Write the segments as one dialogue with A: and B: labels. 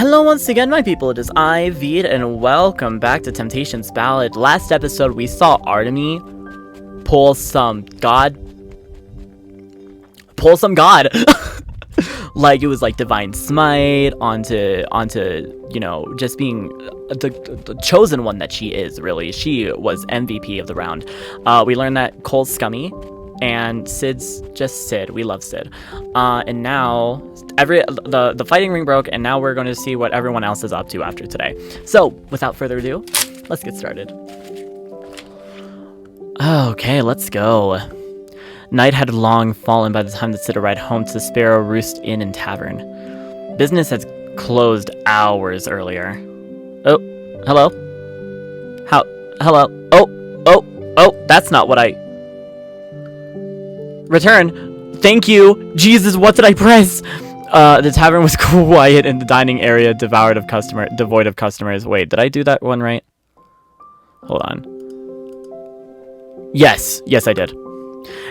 A: Hello once again, my people, it is I, Veed, and welcome back to Temptation's Ballad. Last episode, we saw Artemy pull some god. Like, it was like Divine Smite onto, you know, just being the chosen one that she is, really. She was MVP of the round. We learned that Cole's scummy, and Sid's just Sid. We love Sid. And now the fighting ring broke, and now we're going to see what everyone else is up to after today. So, without further ado, let's get started. Okay, let's go. Night had long fallen by the time that Sid arrived home to the Sparrow Roost Inn and Tavern. Business had closed hours earlier. Oh, hello? Hello? Oh, that's not what I... Return! Thank you! Jesus, what did I press? The tavern was quiet and the dining area devoid of customers. Wait, did I do that one right? Hold on. Yes, I did.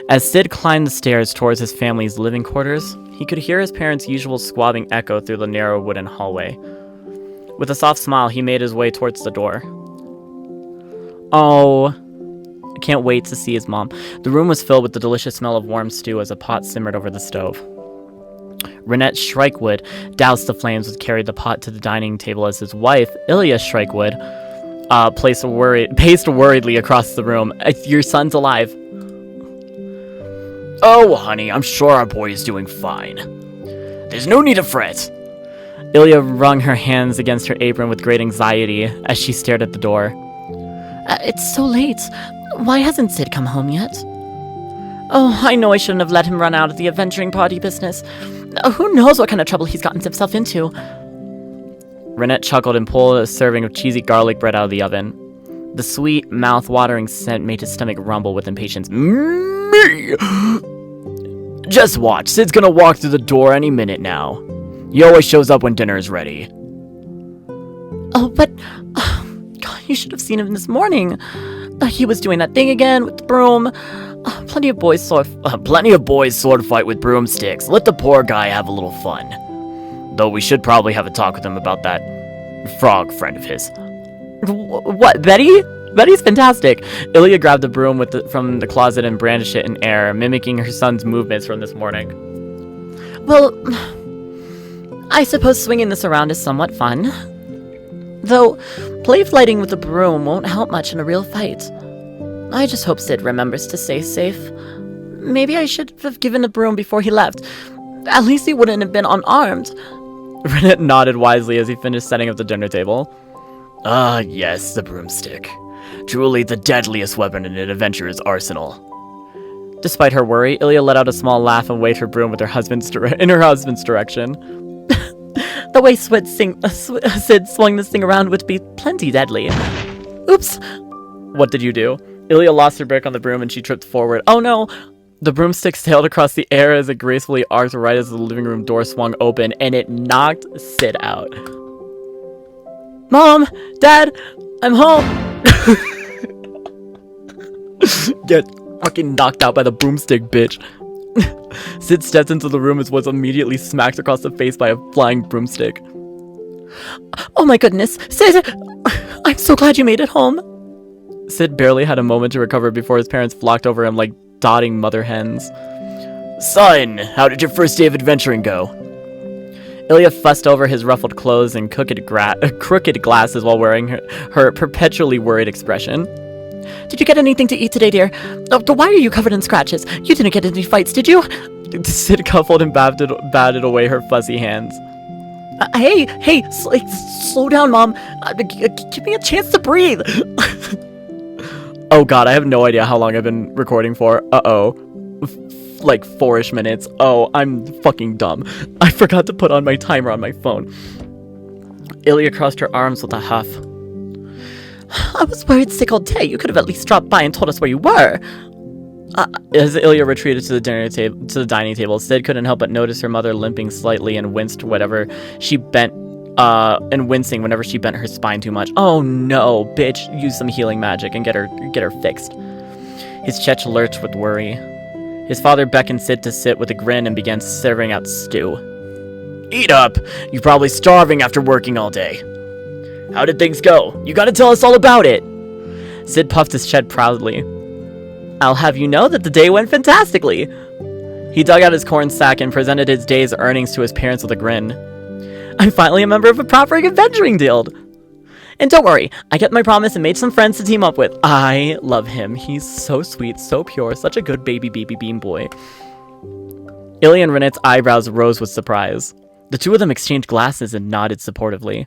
A: As Sid climbed the stairs towards his family's living quarters, he could hear his parents' usual squabbling echo through the narrow wooden hallway. With a soft smile, he made his way towards the door. Oh, I can't wait to see his mom. The room was filled with the delicious smell of warm stew as a pot simmered over the stove. Renette Shrikewood doused the flames and carried the pot to the dining table as his wife, Ilya Shrikewood, paced worriedly across the room. Your son's alive.
B: Oh, honey, I'm sure our boy is doing fine. There's no need to fret.
A: Ilya wrung her hands against her apron with great anxiety as she stared at the door.
C: It's so late. Why hasn't Sid come home yet? Oh, I know I shouldn't have let him run out of the adventuring party business. Who knows what kind of trouble he's gotten himself into.
A: Renette chuckled and pulled a serving of cheesy garlic bread out of the oven. The sweet, mouth-watering scent made his stomach rumble with impatience.
B: Me! Just watch, Sid's gonna walk through the door any minute now. He always shows up when dinner is ready.
C: Oh, but... God, you should have seen him this morning. He was doing that thing again with the broom. Plenty of boys sword
B: fight with broomsticks. Let the poor guy have a little fun. Though we should probably have a talk with him about that frog friend of his.
A: What, Betty? Betty's fantastic. Ilya grabbed the broom from the closet and brandished it in air, mimicking her son's movements from this morning.
C: Well, I suppose swinging this around is somewhat fun. Though, play fighting with the broom won't help much in a real fight. I just hope Sid remembers to stay safe. Maybe I should have given the broom before he left. At least he wouldn't have been unarmed.
A: Renette nodded wisely as he finished setting up the dinner table.
B: Ah, yes, the broomstick. Truly the deadliest weapon in an adventurer's arsenal.
A: Despite her worry, Ilya let out a small laugh and waved her broom with in her husband's direction.
C: The way Sid swung this thing around would be plenty deadly. Oops.
A: What did you do? Ilya lost her grip on the broom and she tripped forward. Oh no! The broomstick sailed across the air as it gracefully arced right as the living room door swung open, and it knocked Sid out. Mom! Dad! I'm home! Get fucking knocked out by the broomstick, bitch. Sid stepped into the room and was immediately smacked across the face by a flying broomstick.
C: Oh my goodness, Sid! I'm so glad you made it home.
A: Sid barely had a moment to recover before his parents flocked over him like dotting mother hens.
B: Son, how did your first day of adventuring go?
A: Ilya fussed over his ruffled clothes and crooked glasses while wearing her perpetually worried expression.
C: Did you get anything to eat today, dear? Oh, why are you covered in scratches? You didn't get any fights, did you?
A: Sid cuffled and batted away her fuzzy hands.
C: Hey, slow down, Mom. Give me a chance to breathe.
A: Oh god, I have no idea how long I've been recording for. Like 4-ish minutes. Oh, I'm fucking dumb. I forgot to put on my timer on my phone. Ilya crossed her arms with a huff.
C: I was worried sick all day. You could have at least dropped by and told us where you were.
A: As Ilya retreated to the dining table, Sid couldn't help but notice her mother limping slightly and wincing whenever she bent her spine too much. Oh no, bitch! Use some healing magic and get her fixed. His chest lurched with worry. His father beckoned Sid to sit with a grin and began serving out stew.
B: Eat up! You're probably starving after working all day. How did things go? You gotta tell us all about it!
A: Sid puffed his chest proudly. I'll have you know that the day went fantastically. He dug out his corn sack and presented his day's earnings to his parents with a grin. I'm finally a member of a proper adventuring guild. And don't worry, I kept my promise and made some friends to team up with. I love him. He's so sweet, so pure, such a good baby bean boy. Ilya and Renette's eyebrows rose with surprise. The two of them exchanged glances and nodded supportively.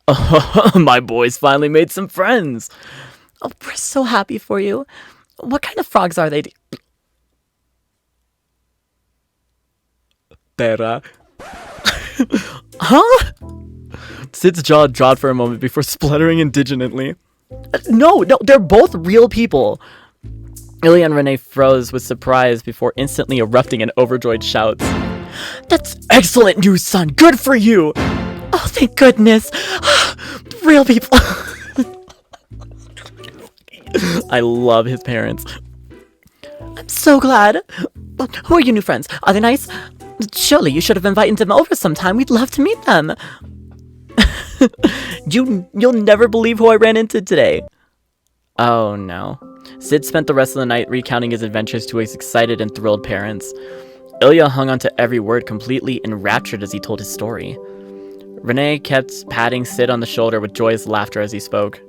B: Oh, my boys finally made some friends.
C: Oh, we're so happy for you. What kind of frogs are they?
A: Terra. Huh? Sid's jaw dropped for a moment before spluttering indignantly. No, they're both real people. Ilya and Renee froze with surprise before instantly erupting in overjoyed shouts. That's excellent news, son. Good for you. Oh, thank goodness. Real people. I love his parents. I'm so glad. Who are your new friends? Are they nice? Surely you should have invited them over sometime. We'd love to meet them. You'll never believe who I ran into today. Oh no. Sid spent the rest of the night recounting his adventures to his excited and thrilled parents. Ilya hung onto every word, completely enraptured as he told his story. Renee kept patting Sid on the shoulder with joyous laughter as he spoke.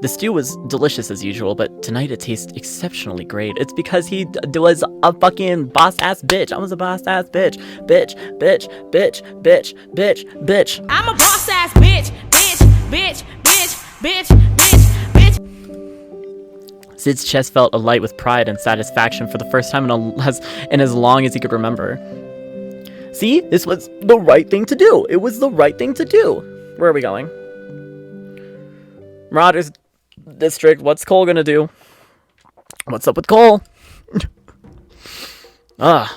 A: The stew was delicious as usual, but tonight it tasted exceptionally great. It's because he was a fucking boss-ass bitch. I was a boss-ass bitch. Bitch.
D: I'm a boss-ass bitch.
A: Sid's chest felt alight with pride and satisfaction for the first time in as long as he could remember. See, this was the right thing to do. It was the right thing to do. Where are we going? Marauders District, what's Cole gonna do? What's up with Cole?
B: Papa,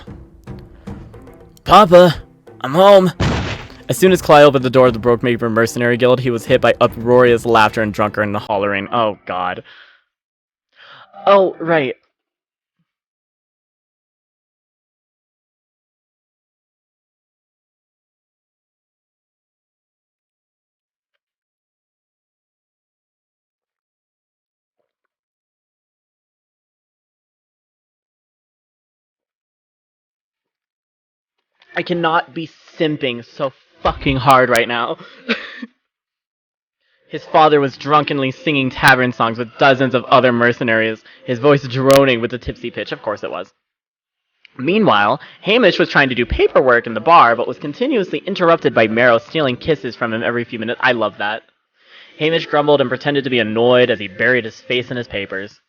B: I'm home.
A: As soon as Cly opened the door of the Brokemaker Mercenary Guild, he was hit by uproarious laughter and drunken hollering. Oh, God. Oh, right. I cannot be simping so fucking hard right now. His father was drunkenly singing tavern songs with dozens of other mercenaries, his voice droning with a tipsy pitch. Of course it was. Meanwhile, Hamish was trying to do paperwork in the bar, but was continuously interrupted by Meryl stealing kisses from him every few minutes. I love that. Hamish grumbled and pretended to be annoyed as he buried his face in his papers.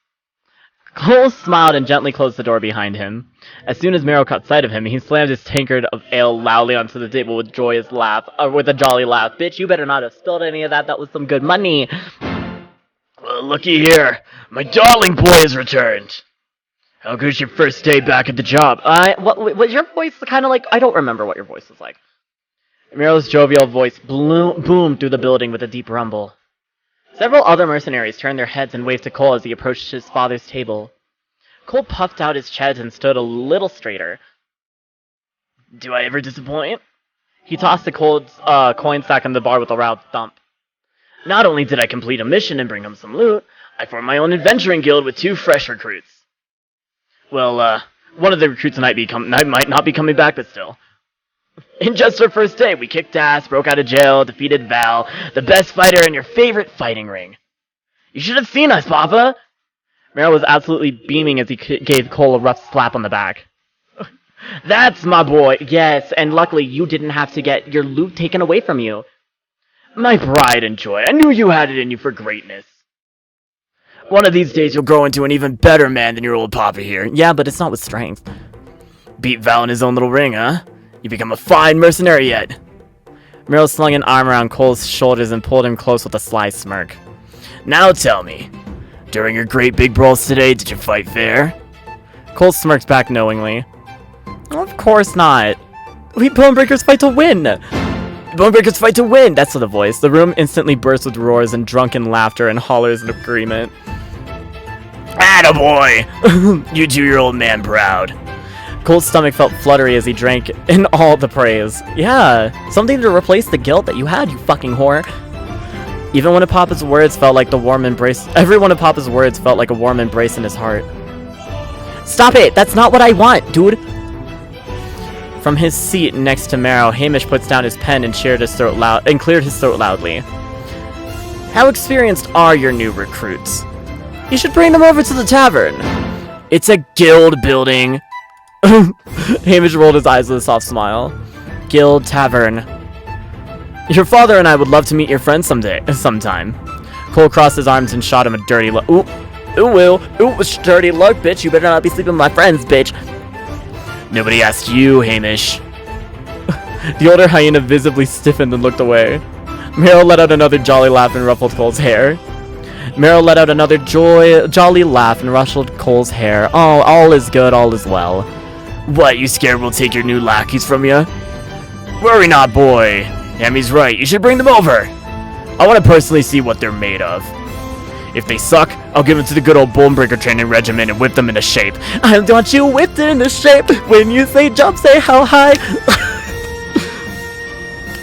A: Cole smiled and gently closed the door behind him. As soon as Meryl caught sight of him, he slammed his tankard of ale loudly onto the table with a jolly laugh. Bitch, you better not have spilled any of that. That was some good money.
B: Well, looky here. My darling boy has returned. How goes your first day back at the job?
A: Was your voice kind of like... I don't remember what your voice was like. Meryl's jovial voice boomed through the building with a deep rumble. Several other mercenaries turned their heads and waved to Cole as he approached his father's table. Cole puffed out his chest and stood a little straighter.
B: Do I ever disappoint?
A: He tossed the coin sack on the bar with a loud thump.
B: Not only did I complete a mission and bring home some loot, I formed my own adventuring guild with 2 fresh recruits. Well, one of the recruits might not be coming back, but still. In just our first day, we kicked ass, broke out of jail, defeated Val, the best fighter in your favorite fighting ring. You should have seen us, Papa!
A: Meryl was absolutely beaming as he gave Cole a rough slap on the back.
B: That's my boy!
A: Yes, and luckily you didn't have to get your loot taken away from you.
B: My pride and joy. I knew you had it in you for greatness. One of these days you'll grow into an even better man than your old papa here.
A: Yeah, but it's not with strength.
B: Beat Val in his own little ring, huh? You become a fine mercenary yet.
A: Meryl slung an arm around Cole's shoulders and pulled him close with a sly smirk.
B: Now tell me, during your great big brawls today, did you fight fair?
A: Cole smirked back knowingly. Of course not. We Bonebreakers fight to win.
B: Bonebreakers fight to win!
A: That's the voice. The room instantly burst with roars and drunken laughter and hollers of agreement.
B: Attaboy! You do your old man proud.
A: Cole's stomach felt fluttery as he drank in all the praise. Yeah, something to replace the guilt that you had, you fucking whore. Even one of Papa's words felt like the warm embrace. Every one of Papa's words felt like a warm embrace in his heart. Stop it! That's not what I want, dude! From his seat next to Marrow, Hamish puts down his pen and cleared his throat loudly. How experienced are your new recruits? You should bring them over to the tavern. It's a guild building. Hamish rolled his eyes with a soft smile. Guild tavern. Your father and I would love to meet your friends sometime. Cole crossed his arms and shot him a dirty look. Ooh, dirty look, bitch. You better not be sleeping with my friends, bitch. Nobody asked you, Hamish. The older hyena visibly stiffened and looked away. Meryl let out another jolly laugh and ruffled Cole's hair. Jolly laugh and rustled Cole's hair. Oh, all is good, all is well. What, you scared we'll take your new lackeys from you? Worry not, boy. Hammy's right, you should bring them over. I want to personally see what they're made of. If they suck, I'll give them to the good old Bonebreaker training regimen and whip them into shape. I want you whipped into shape. When you say jump, say how high.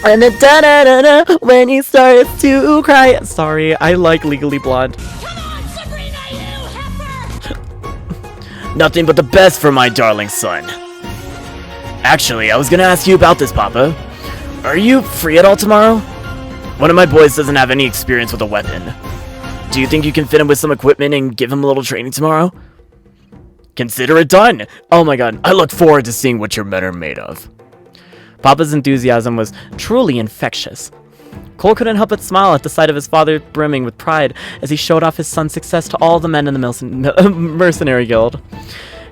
A: And then da-da-da-da, when he starts to cry. Sorry, I like Legally Blonde.
D: Come on, Sabrina, you heifer!
B: Nothing but the best for my darling son. Actually, I was gonna ask you about this, Papa. Are you free at all tomorrow? One of my boys doesn't have any experience with a weapon. Do you think you can fit him with some equipment and give him a little training tomorrow? Consider it done! Oh my god, I look forward to seeing what your men are made of. Papa's enthusiasm was truly infectious. Cole couldn't help but smile at the sight of his father brimming with pride as he showed off his son's success to all the men in the mercenary guild.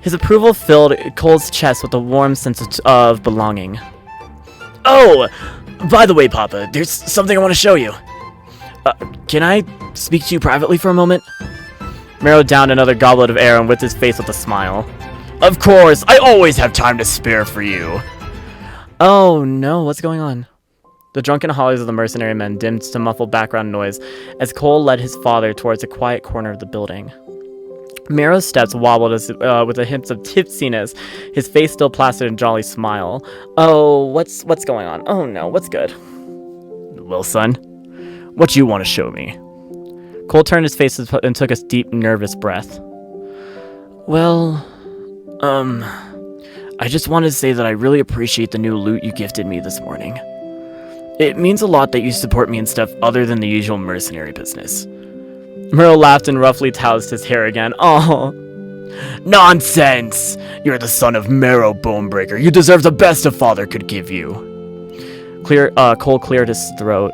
B: His approval filled Cole's chest with a warm sense of belonging. Oh! By the way, Papa, there's something I want to show you. Can I speak to you privately for a moment? Marrow downed another goblet of ale and whipped his face with a smile. Of course, I always have time to spare for you. Oh no, what's going on? The drunken hollies of the mercenary men dimmed to muffled background noise as Cole led his father towards a quiet corner of the building. Marrow's steps wobbled with a hint of tipsiness, his face still placid in a jolly smile. Oh, what's going on? Oh no, what's good? Well, son, what you want to show me? Cole turned his face and took a deep, nervous breath. Well, I just wanted to say that I really appreciate the new loot you gifted me this morning. It means a lot that you support me in stuff other than the usual mercenary business. Merle laughed and roughly toused his hair again. Oh, nonsense! You're the son of Marrow Bonebreaker. You deserve the best a father could give you. Cole cleared his throat.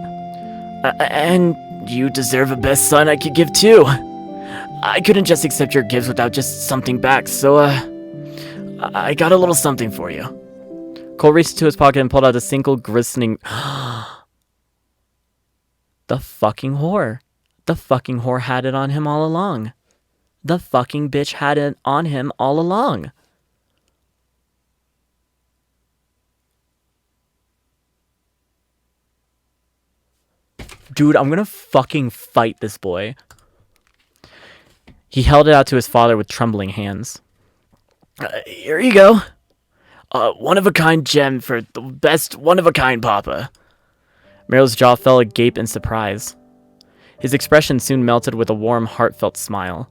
B: And you deserve a best son I could give too. I couldn't just accept your gifts without just something back, so I got a little something for you. Cole reached into his pocket and pulled out a single glistening... The fucking whore. The fucking whore had it on him all along. The fucking bitch had it on him all along. Dude, I'm gonna fucking fight this boy. He held it out to his father with trembling hands. Here you go. One-of-a-kind gem for the best one-of-a-kind Papa. Meryl's jaw fell agape in surprise. His expression soon melted with a warm, heartfelt smile.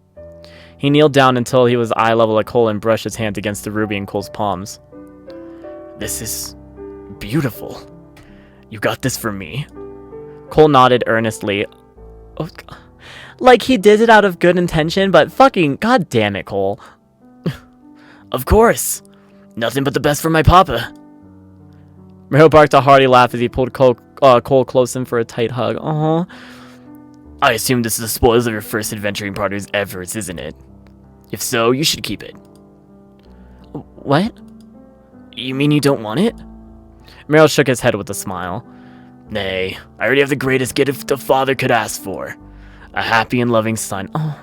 B: He kneeled down until he was eye level at Cole and brushed his hand against the ruby in Cole's palms. This is beautiful. You got this for me? Cole nodded earnestly. Oh, like he did it out of good intention, but fucking goddamn it, Cole. Of course. Nothing but the best for my Papa. Meryl barked a hearty laugh as he pulled Cole close in for a tight hug. Uh-huh. I assume this is the spoils of your first adventuring party's efforts, isn't it? If so, you should keep it. What? You mean you don't want it? Meryl shook his head with a smile. Nay, I already have the greatest gift a father could ask for. A happy and loving son. Oh.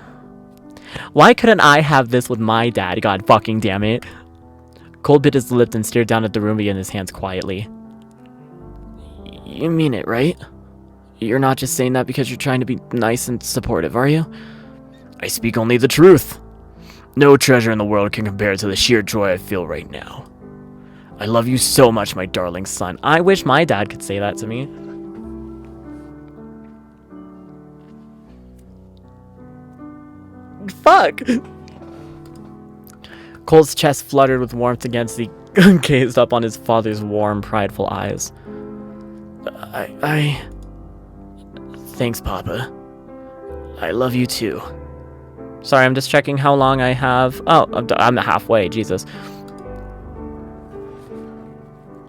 B: Why couldn't I have this with my dad? God fucking damn it. Cole bit his lip and stared down at the ruby in his hands quietly. You mean it, right? You're not just saying that because you're trying to be nice and supportive, are you? I speak only the truth. No treasure in the world can compare to the sheer joy I feel right now. I love you so much, my darling son.
A: I wish my dad could say that to me. Fuck! Cole's chest fluttered with warmth against the gazed up on his father's warm, prideful eyes.
B: Thanks, Papa. I love you too.
A: Sorry, I'm just checking how long I have. Oh, I'm halfway, Jesus.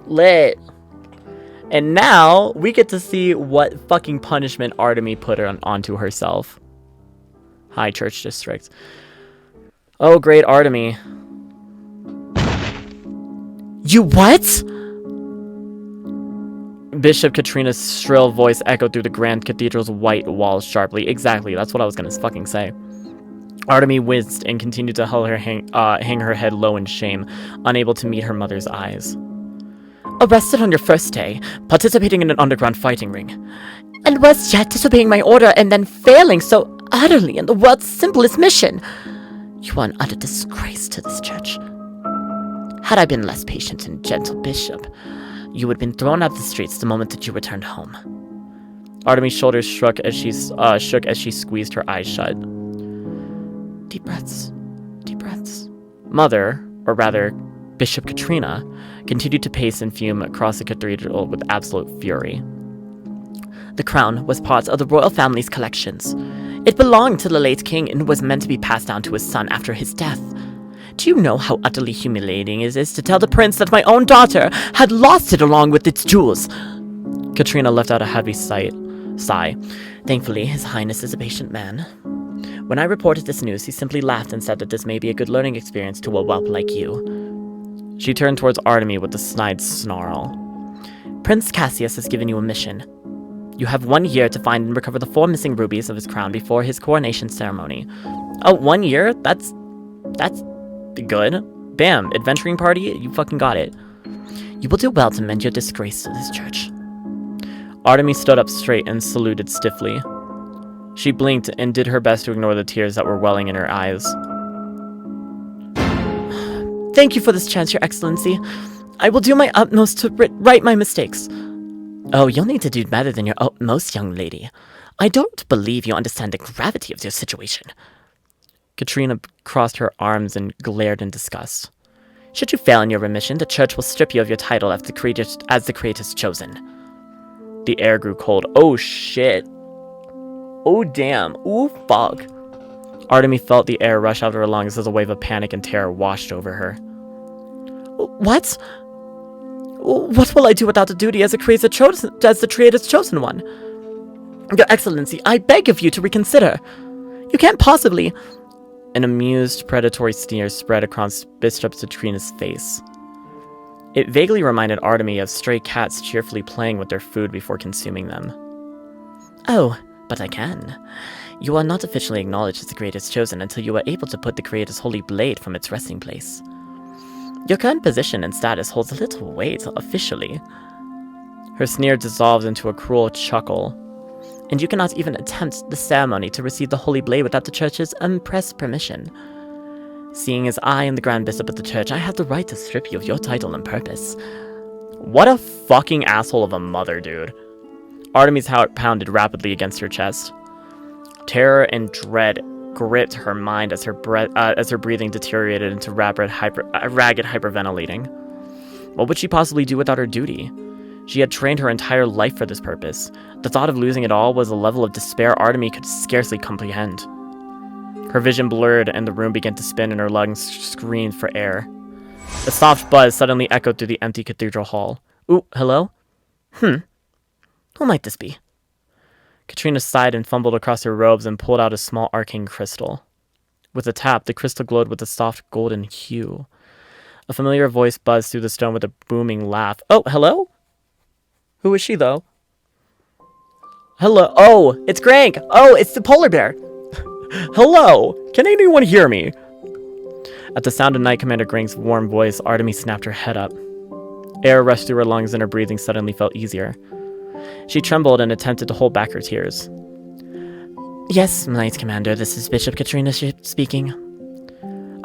A: Lit. And now, we get to see what fucking punishment Artemy put onto herself. High Church District. Oh, great Artemy. You what? Bishop Katrina's shrill voice echoed through the Grand Cathedral's white walls sharply. Exactly, that's what I was gonna fucking say. Artemy winced and continued to hang her head low in shame, unable to meet her mother's eyes. Arrested on your first day, participating in an underground fighting ring. And worse yet, disobeying my order and then failing so utterly in the world's simplest mission. You are an utter disgrace to this church. Had I been less patient and gentle, Bishop, you would have been thrown out of the streets the moment that you returned home. Artemy's shoulders shook as she squeezed her eyes shut. Deep breaths. Deep breaths. Mother, or rather, Bishop Katrina, continued to pace and fume across the cathedral with absolute fury. The crown was part of the royal family's collections. It belonged to the late king and was meant to be passed down to his son after his death. Do you know how utterly humiliating it is to tell the prince that my own daughter had lost it along with its jewels? Katrina let out a heavy sigh. Thankfully, His Highness is a patient man. When I reported this news, he simply laughed and said that this may be a good learning experience to a whelp like you. She turned towards Artemy with a snide snarl. Prince Cassius has given you a mission. You have 1 year to find and recover the 4 missing rubies of his crown before his coronation ceremony. Oh, 1 year? That's good. Bam, adventuring party, you fucking got it. You will do well to mend your disgrace to this church. Artemy stood up straight and saluted stiffly. She blinked and did her best to ignore the tears that were welling in her eyes. Thank you for this chance, Your Excellency. I will do my utmost to right my mistakes. Oh, you'll need to do better than your utmost, young lady. I don't believe you understand the gravity of your situation. Katrina crossed her arms and glared in disgust. Should you fail in your remission, the church will strip you of your title as the Creator's chosen. The air grew cold. Oh, shit. Oh, damn. Ooh, fuck. Artemy felt the air rush out of her lungs as a wave of panic and terror washed over her. What? What will I do without the duty as the Creator's chosen one? Your Excellency, I beg of you to reconsider. You can't possibly... An amused, predatory sneer spread across Bishop Katrina's face. It vaguely reminded Artemy of stray cats cheerfully playing with their food before consuming them. Oh, but I can. You are not officially acknowledged as the Creator's chosen until you are able to put the Creator's holy blade from its resting place. Your current position and status holds a little weight, officially. Her sneer dissolved into a cruel chuckle. And you cannot even attempt the ceremony to receive the holy blade without the church's express permission. Seeing as I am the Grand Bishop of the church, I have the right to strip you of your title and purpose. What a fucking asshole of a mother, dude. Artemy's heart pounded rapidly against her chest. Terror and dread gripped her mind as her breathing deteriorated into ragged hyperventilating. What would she possibly do without her duty? She had trained her entire life for this purpose. The thought of losing it all was a level of despair Artemy could scarcely comprehend. Her vision blurred and the room began to spin and her lungs screamed for air. A soft buzz suddenly echoed through the empty cathedral hall. Ooh, hello? Who might this be? Katrina sighed and fumbled across her robes and pulled out a small arcane crystal. With a tap, the crystal glowed with a soft golden hue. A familiar voice buzzed through the stone with a booming laugh. Oh, hello? Who is she, though? Hello? Oh, it's Grank! Oh, it's the polar bear! Hello! Can anyone hear me? At the sound of Knight Commander Grank's warm voice, Artemy snapped her head up. Air rushed through her lungs and her breathing suddenly felt easier. She trembled and attempted to hold back her tears. Yes, Knight Commander, this is Bishop Katrina speaking.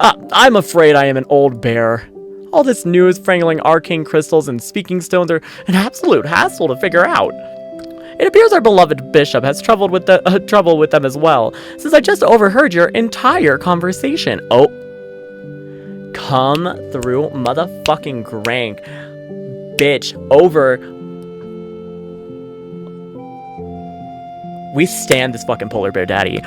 A: I'm afraid I am an old bear. All this news, strangling arcane crystals and speaking stones are an absolute hassle to figure out. It appears our beloved bishop has trouble with them as well, since I just overheard your entire conversation. Oh. Come through, motherfucking Grank. Bitch, over. We stand this fucking polar bear daddy.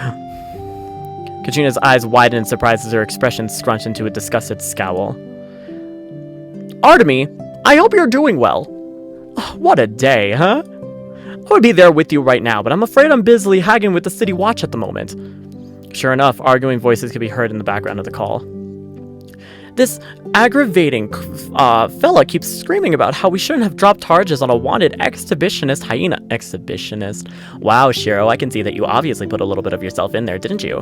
A: Katrina's eyes widen in surprise as her expression scrunched into a disgusted scowl. Artemy, I hope you're doing well. What a day, huh? I would be there with you right now, but I'm afraid I'm busily haggling with the city watch at the moment. Sure enough, arguing voices could be heard in the background of the call. This aggravating fella keeps screaming about how we shouldn't have dropped charges on a wanted exhibitionist hyena. Exhibitionist? Wow, Shiro, I can see that you obviously put a little bit of yourself in there, didn't you?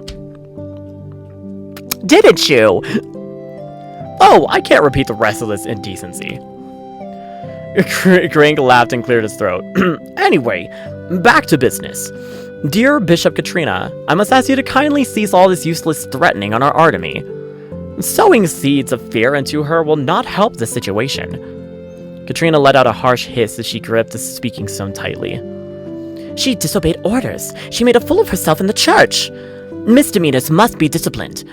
A: Didn't you? Oh, I can't repeat the rest of this indecency. Grank laughed and cleared his throat. Anyway, back to business. Dear Bishop Katrina, I must ask you to kindly cease all this useless threatening on our Artemy. Sowing seeds of fear into her will not help the situation. Katrina let out a harsh hiss as she gripped the speaking stone tightly. She disobeyed orders. She made a fool of herself in the church. Misdemeanors must be disciplined.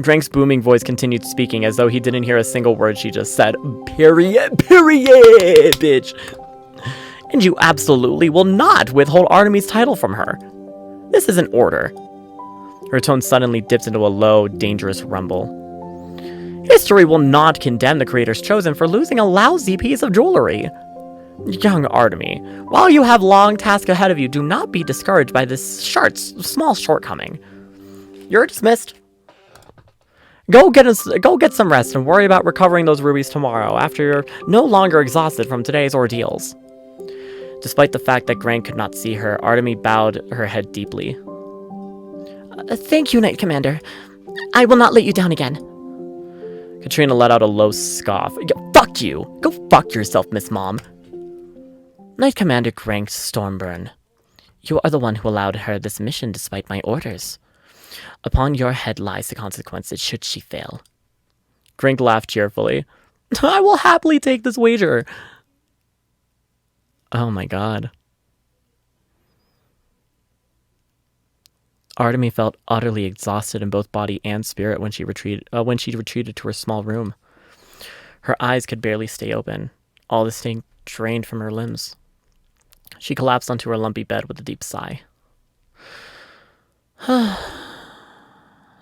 A: Grank's booming voice continued speaking as though he didn't hear a single word she just said. Period, bitch. And you absolutely will not withhold Artemy's title from her. This is an order. Her tone suddenly dipped into a low, dangerous rumble. History will not condemn the creators chosen for losing a lousy piece of jewelry. Young Artemy, while you have long task ahead of you, do not be discouraged by this small shortcoming. You're dismissed. Go get some rest and worry about recovering those rubies tomorrow after you're no longer exhausted from today's ordeals. Despite the fact that Grank could not see her, Artemy bowed her head deeply.
C: Thank you, Knight Commander. I will not let you down again.
A: Katrina let out a low scoff. Fuck you! Go fuck yourself, Miss Mom.
C: Knight Commander Grank Stormburn, you are the one who allowed her this mission despite my orders. Upon your head lies the consequences should she fail.
A: Grank laughed cheerfully. I will happily take this wager. Oh my god. Artemy felt utterly exhausted in both body and spirit when she retreated to her small room. Her eyes could barely stay open, all the sting drained from her limbs. She collapsed onto her lumpy bed with a deep sigh.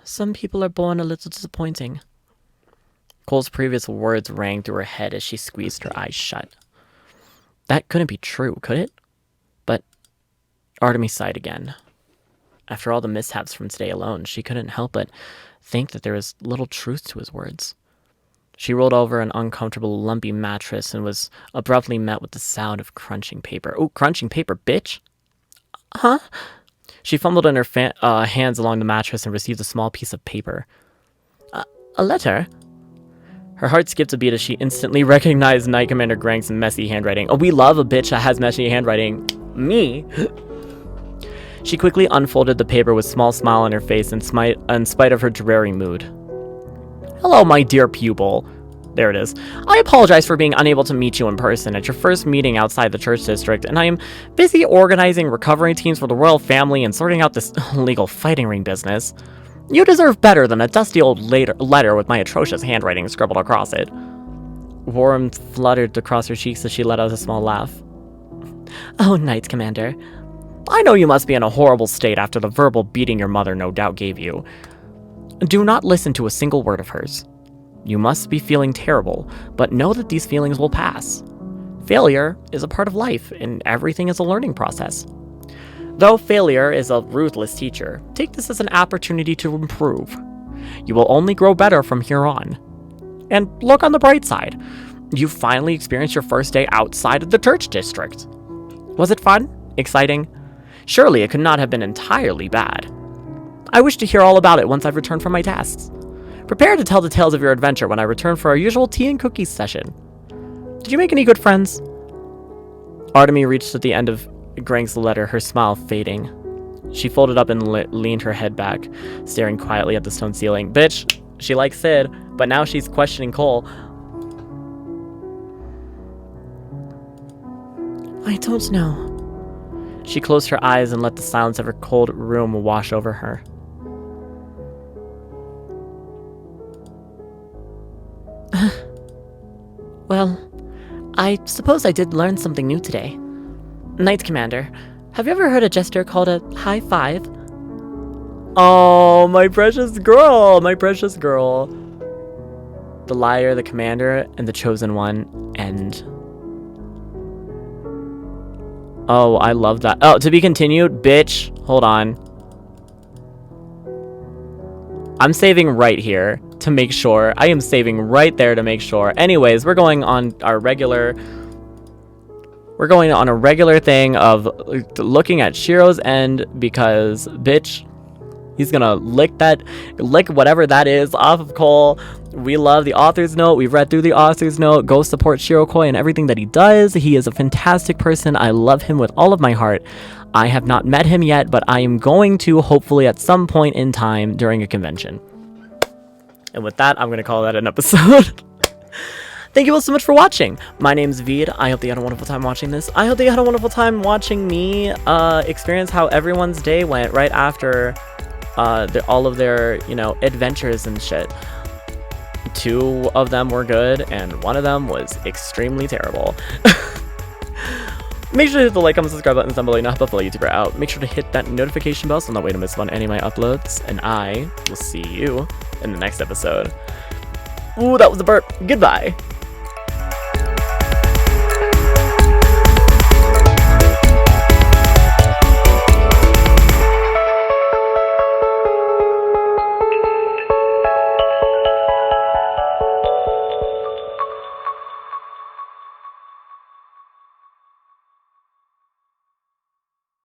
C: Some people are born a little disappointing.
A: Cole's previous words rang through her head as she squeezed her eyes shut. That couldn't be true, could it? But Artemy sighed again. After all the mishaps from today alone, she couldn't help but think that there was little truth to his words. She rolled over an uncomfortable, lumpy mattress and was abruptly met with the sound of crunching paper. Oh, crunching paper, bitch!
C: Huh?
A: She fumbled in her hands along the mattress and received a small piece of paper.
C: A letter?
A: Her heart skipped a beat as she instantly recognized Knight Commander Grank's messy handwriting. Oh, we love a bitch that has messy handwriting. Me? She quickly unfolded the paper with a small smile on her face in spite of her dreary mood. Hello, my dear pupil. There it is. I apologize for being unable to meet you in person at your first meeting outside the church district, and I am busy organizing recovery teams for the royal family and sorting out this illegal fighting ring business. You deserve better than a dusty old letter with my atrocious handwriting scribbled across it. Warmth fluttered across her cheeks as she let out a small laugh.
C: Oh, Knight Commander.
A: I know you must be in a horrible state after the verbal beating your mother no doubt gave you. Do not listen to a single word of hers. You must be feeling terrible, but know that these feelings will pass. Failure is a part of life, and everything is a learning process. Though failure is a ruthless teacher, take this as an opportunity to improve. You will only grow better from here on. And look on the bright side. You finally experienced your first day outside of the church district. Was it fun? Exciting? Surely it could not have been entirely bad. I wish to hear all about it once I've returned from my tasks. Prepare to tell the tales of your adventure when I return for our usual tea and cookies session. Did you make any good friends? Artemy reached at the end of Grank's letter, her smile fading. She folded up and leaned her head back, staring quietly at the stone ceiling. Bitch, She likes Sid, but now she's questioning Cole.
C: I don't know.
A: She closed her eyes and let the silence of her cold room wash over her.
C: Well, I suppose I did learn something new today. Knight Commander, have you ever heard a gesture called a high five?
A: Oh, my precious girl, my precious girl. The liar, the commander, and the chosen one, and... Oh, I love that. Oh, to be continued, bitch. Hold on. I'm saving right here to make sure. I am saving right there to make sure. Anyways, we're going on our regular... We're going on a regular thing of looking at Shiro's end because, bitch, he's gonna lick whatever that is off of Cole. We love the author's note. We've read through the author's note. Go support Shirokoi and everything that he does. He is a fantastic person. I love him with all of my heart. I have not met him yet, but I am going to hopefully at some point in time during a convention. And with that, I'm gonna call that an episode. Thank you all so much for watching. My name's Veed. I hope that you had a wonderful time watching this. I hope that you had a wonderful time watching me experience how everyone's day went right after all of their, adventures and shit. 2 of them were good, and 1 of them was extremely terrible. Make sure to hit the like, comment, subscribe buttons down below. You know how to follow YouTuber out. Make sure to hit that notification bell so not wait to miss on any of my uploads. And I will see you in the next episode. Ooh, that was a burp. Goodbye.